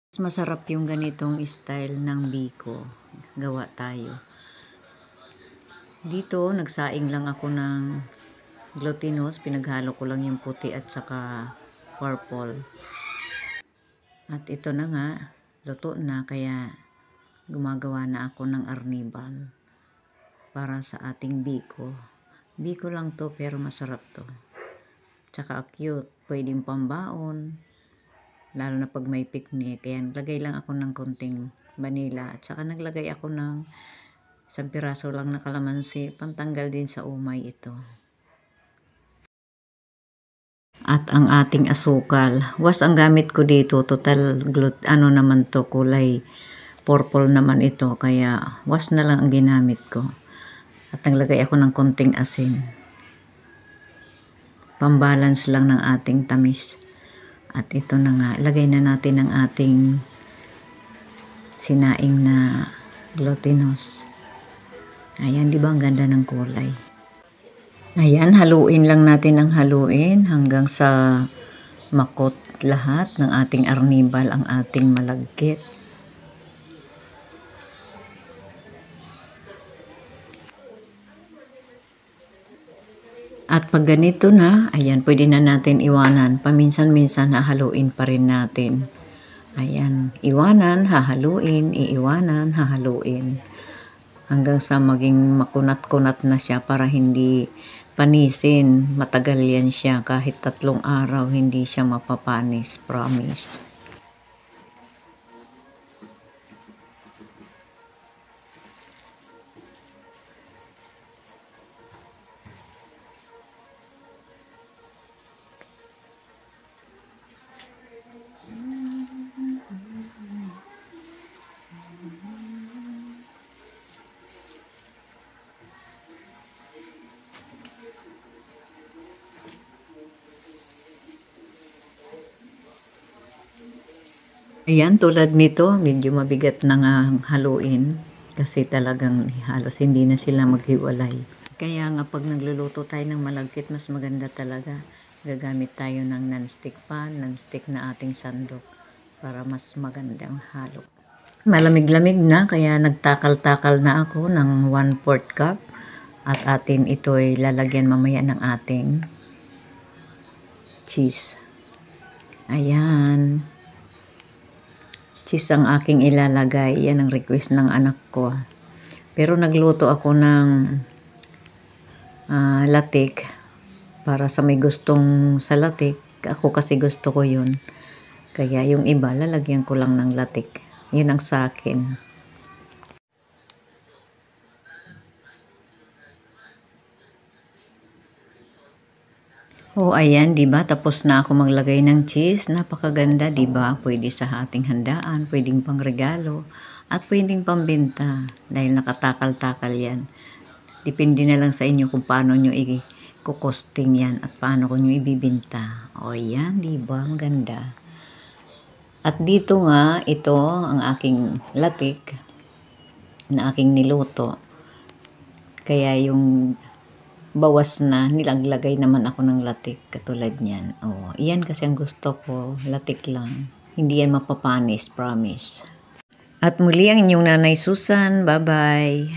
Mas masarap yung ganitong style ng biko. Gawa tayo. Dito, nagsaing lang ako ng glutinous. Pinaghalo ko lang yung puti at saka purple. At ito na nga, luto na, kaya gumagawa na ako ng arnibal para sa ating biko. Biko lang to pero masarap to. Tsaka cute, pwedeng pambaon. Lalo na pag may picnic. Ayan, lagay lang ako ng konting vanilla. At saka naglagay ako ng isang piraso lang na kalamansi. Pantanggal din sa umay ito. At ang ating asukal. Was ang gamit ko dito. Total, naman to, kulay purple naman ito. Kaya was na lang ang ginamit ko. At naglagay ako ng konting asin. Pambalance lang ng ating tamis. At ito na nga, lagay na natin ang ating sinaing na glutinous. Ayan, di ba ang ganda ng kulay? Ayan, haluin lang natin ang haluin hanggang sa makot lahat ng ating arnibal, ang ating malagkit. At pag ganito na, ayan, pwede na natin iwanan. Paminsan-minsan hahaluin pa rin natin. Ayan, iwanan, hahaluin, iiwanan, hahaluin. Hanggang sa maging makunat-kunat na siya para hindi panisin. Matagal yan siya, kahit 3 araw hindi siya mapapanis, promise. Ayan, tulad nito, medyo mabigat na nga haluin kasi talagang halos hindi na sila maghiwalay. Kaya nga pag nagluluto tayo ng malagkit, mas maganda talaga. Gagamit tayo ng non-stick pan, non-stick na ating sandok para mas magandang halo. Malamig-lamig na, kaya nagtakal-takal na ako ng 1/4 cup. At atin ito ay lalagyan mamaya ng ating cheese. Ayan. Cheese ang aking ilalagay. Yan ang request ng anak ko. Pero nagluto ako ng latik para sa may gustong sa latik. Ako kasi gusto ko yun. Kaya yung iba, lalagyan ko lang ng latik. Yun ang sa akin. Oh, ayan, 'di ba? Tapos na ako maglagay ng cheese. Napakaganda, 'di ba? Pwede sa ating handaan, pwedeng pangregalo, at pwedeng pambenta dahil nakatakal-takal 'yan. Depende na lang sa inyo kung paano nyo i-costing 'yan at paano ko nyo ibibenta. Oh, ayan, 'di ba? Ang ganda. At dito nga, ito ang aking latik na aking niluto. Kaya yung bawas na, nilaglagay naman ako ng latik katulad niyan. Oh, iyan kasi ang gusto ko, latik lang. Hindi yan mapapanis, promise. At muli ang inyong Nanay Susan. Bye-bye.